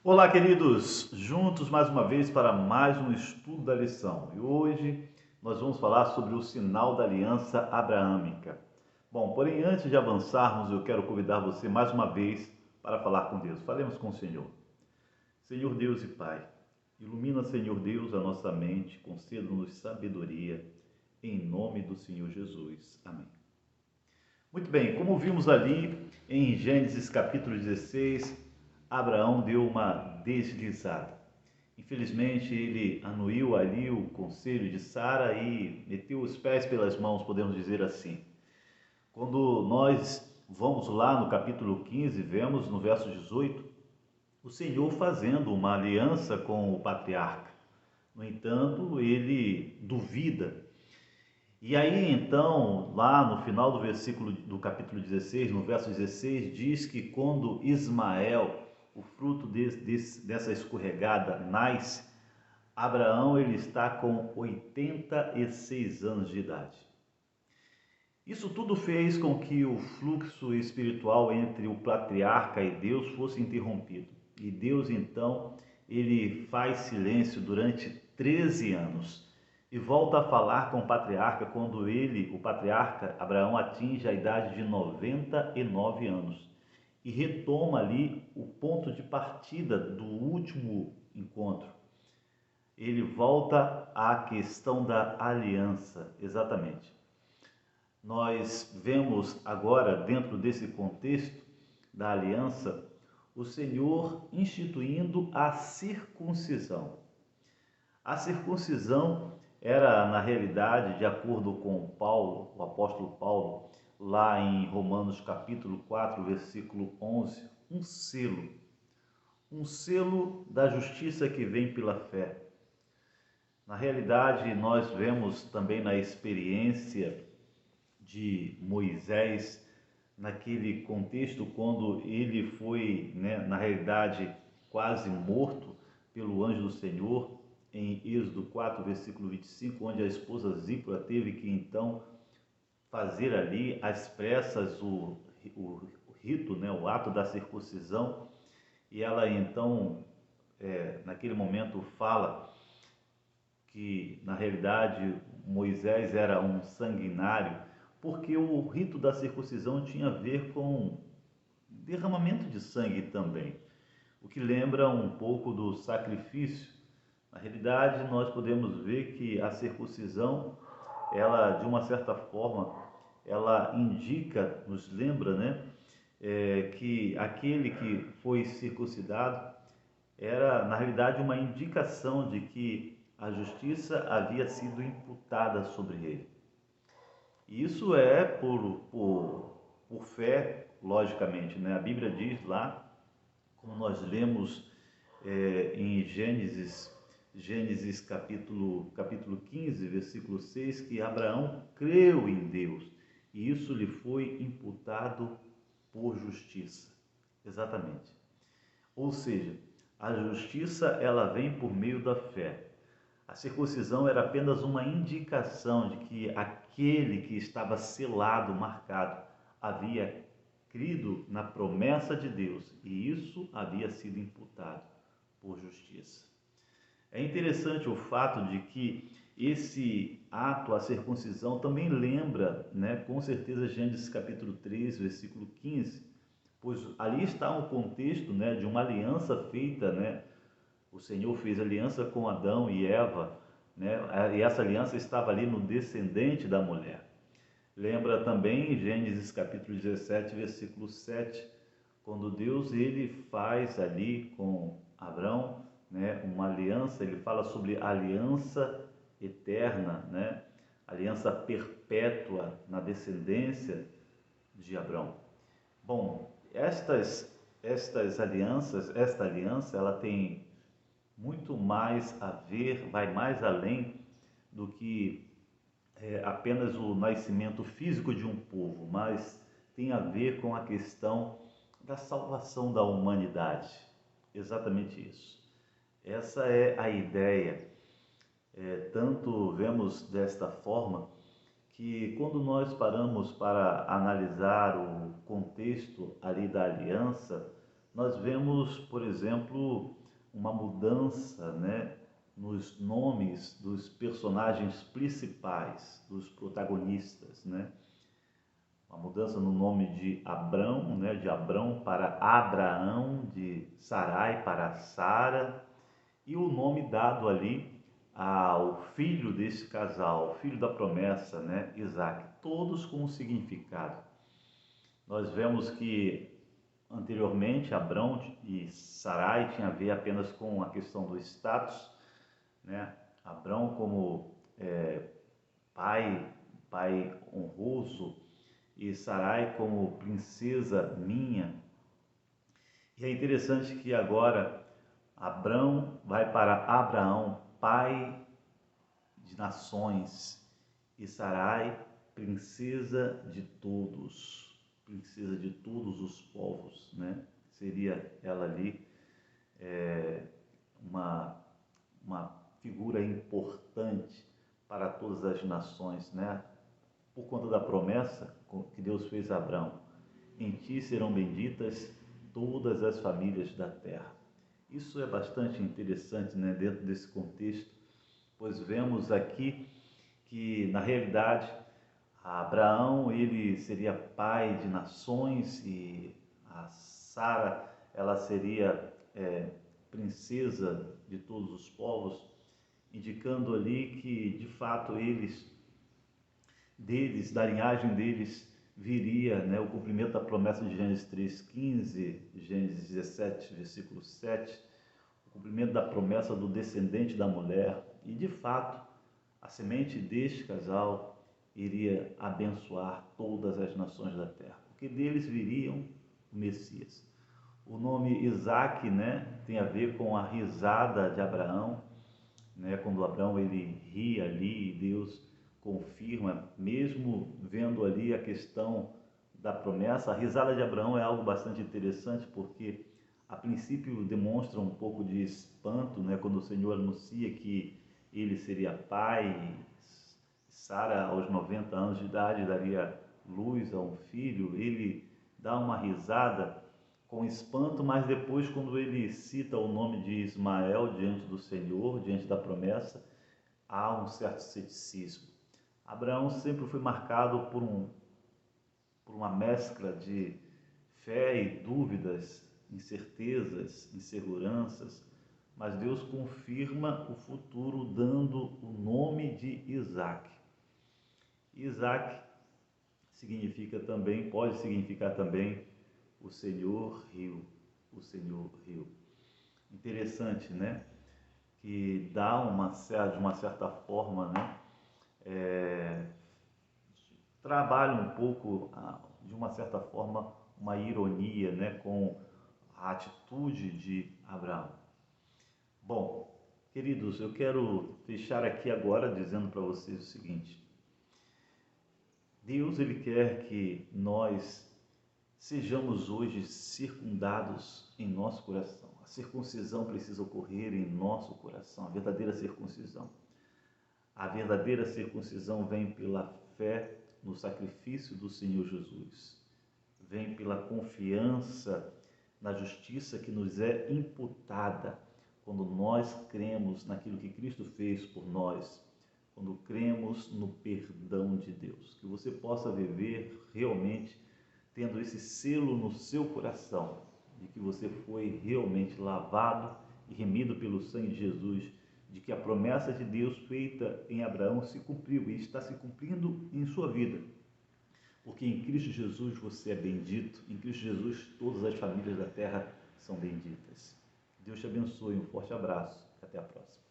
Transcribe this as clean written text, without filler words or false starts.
Olá, queridos! Juntos mais uma vez para mais um estudo da lição. E hoje nós vamos falar sobre o sinal da aliança abraâmica. Bom, porém, antes de avançarmos, eu quero convidar você mais uma vez para falar com Deus. Falemos com o Senhor. Senhor Deus e Pai, ilumina, Senhor Deus, a nossa mente, conceda-nos sabedoria, em nome do Senhor Jesus. Amém. Muito bem, como vimos ali em Gênesis capítulo 16, Abraão deu uma deslizada. Infelizmente, ele anuiu ali o conselho de Sara e meteu os pés pelas mãos, podemos dizer assim. Quando nós vamos lá no capítulo 15, vemos no verso 18, o Senhor fazendo uma aliança com o patriarca. No entanto, ele duvida. E aí então, lá no final do versículo do capítulo 16, no verso 16, diz que quando Ismael, o fruto dessa escorregada, nasce, Abraão ele está com 86 anos de idade. Isso tudo fez com que o fluxo espiritual entre o patriarca e Deus fosse interrompido. E Deus então, ele faz silêncio durante 13 anos e volta a falar com o patriarca quando ele, o patriarca Abraão, atinge a idade de 99 anos e retoma ali o ponto de partida do último encontro. Ele volta à questão da aliança, exatamente. Nós vemos agora, dentro desse contexto da aliança, o Senhor instituindo a circuncisão. A circuncisão era, na realidade, de acordo com Paulo, o apóstolo Paulo, lá em Romanos capítulo 4, versículo 11, um selo da justiça que vem pela fé. Na realidade, nós vemos também na experiência de Moisés, naquele contexto, quando ele foi, na realidade, quase morto pelo anjo do Senhor, em Êxodo 4, versículo 25, onde a esposa Zípora teve que então fazer ali às pressas o rito, o ato da circuncisão, e ela então, naquele momento, fala que na realidade Moisés era um sanguinário, porque o rito da circuncisão tinha a ver com derramamento de sangue também, o que lembra um pouco do sacrifício. Na realidade, nós podemos ver que a circuncisão, ela de uma certa forma, ela indica, nos lembra, que aquele que foi circuncidado era, na realidade, uma indicação de que a justiça havia sido imputada sobre ele. Isso é por fé, logicamente, A Bíblia diz lá, como nós lemos em Gênesis capítulo 15, versículo 6, que Abraão creu em Deus e isso lhe foi imputado por justiça. Exatamente. Ou seja, a justiça ela vem por meio da fé. A circuncisão era apenas uma indicação de que aquele que estava selado, marcado, havia crido na promessa de Deus e isso havia sido imputado por justiça. É interessante o fato de que esse ato, a circuncisão, também lembra, com certeza, Gênesis capítulo 3, versículo 15, pois ali está um contexto, de uma aliança feita, o Senhor fez aliança com Adão e Eva, e essa aliança estava ali no descendente da mulher. Lembra também Gênesis capítulo 17, versículo 7, quando Deus ele faz ali com Abrão, uma aliança, ele fala sobre aliança eterna, aliança perpétua na descendência de Abrão. Bom, esta aliança, ela tem muito mais a ver, vai mais além do que apenas o nascimento físico de um povo, mas tem a ver com a questão da salvação da humanidade. Exatamente isso. Essa é a ideia. Tanto vemos desta forma que quando nós paramos para analisar o contexto ali da aliança, nós vemos, por exemplo, uma mudança, né, nos nomes dos personagens principais, dos protagonistas, né? Uma mudança no nome de Abrão, né, de Abrão para Abraão, de Sarai para Sara, e o nome dado ali ao filho desse casal, filho da promessa, né, Isaac, todos com um significado. Nós vemos que anteriormente Abrão e Sarai tinha a ver apenas com a questão do status, né? Abrão como pai honroso, e Sarai como princesa minha. E é interessante que agora Abrão vai para Abraão, pai de nações, e Sarai, princesa de todos os povos, né? Seria ela ali uma figura importante para todas as nações, né? Por conta da promessa que Deus fez a Abraão: em ti serão benditas todas as famílias da terra. Isso é bastante interessante, né, dentro desse contexto, pois vemos aqui que, na realidade, Abraão, ele seria pai de nações, e a Sara, ela seria princesa de todos os povos, indicando ali que, de fato, da linhagem deles, viria, né, o cumprimento da promessa de Gênesis 3,15, Gênesis 17, versículo 7, o cumprimento da promessa do descendente da mulher, e de fato, a semente deste casal iria abençoar todas as nações da terra, porque deles viriam o Messias. O nome Isaac, né, tem a ver com a risada de Abraão, né, quando Abraão ele ri ali, e Deus confirma, mesmo vendo ali a questão da promessa. A risada de Abraão é algo bastante interessante, porque a princípio demonstra um pouco de espanto, né, quando o Senhor anuncia que ele seria pai. Sara, aos 90 anos de idade, daria luz a um filho. Ele dá uma risada com espanto, mas depois, quando ele cita o nome de Ismael diante do Senhor, diante da promessa, há um certo ceticismo. Abraão sempre foi marcado por uma mescla de fé e dúvidas, incertezas, inseguranças, mas Deus confirma o futuro dando o nome de Isaac. Isaac significa também, pode significar também, o Senhor riu, o Senhor riu. Interessante, né? Que dá de uma certa forma, né? Trabalha um pouco, de uma certa forma, uma ironia, né? Com a atitude de Abraão. Bom, queridos, eu quero fechar aqui agora dizendo para vocês o seguinte: Deus, ele quer que nós sejamos hoje circundados em nosso coração. A circuncisão precisa ocorrer em nosso coração, a verdadeira circuncisão. A verdadeira circuncisão vem pela fé no sacrifício do Senhor Jesus. Vem pela confiança na justiça que nos é imputada quando nós cremos naquilo que Cristo fez por nós, quando cremos no perdão de Deus. Que você possa viver realmente tendo esse selo no seu coração, de que você foi realmente lavado e remido pelo sangue de Jesus, de que a promessa de Deus feita em Abraão se cumpriu e está se cumprindo em sua vida. Porque em Cristo Jesus você é bendito, em Cristo Jesus todas as famílias da terra são benditas. Deus te abençoe, um forte abraço e até a próxima.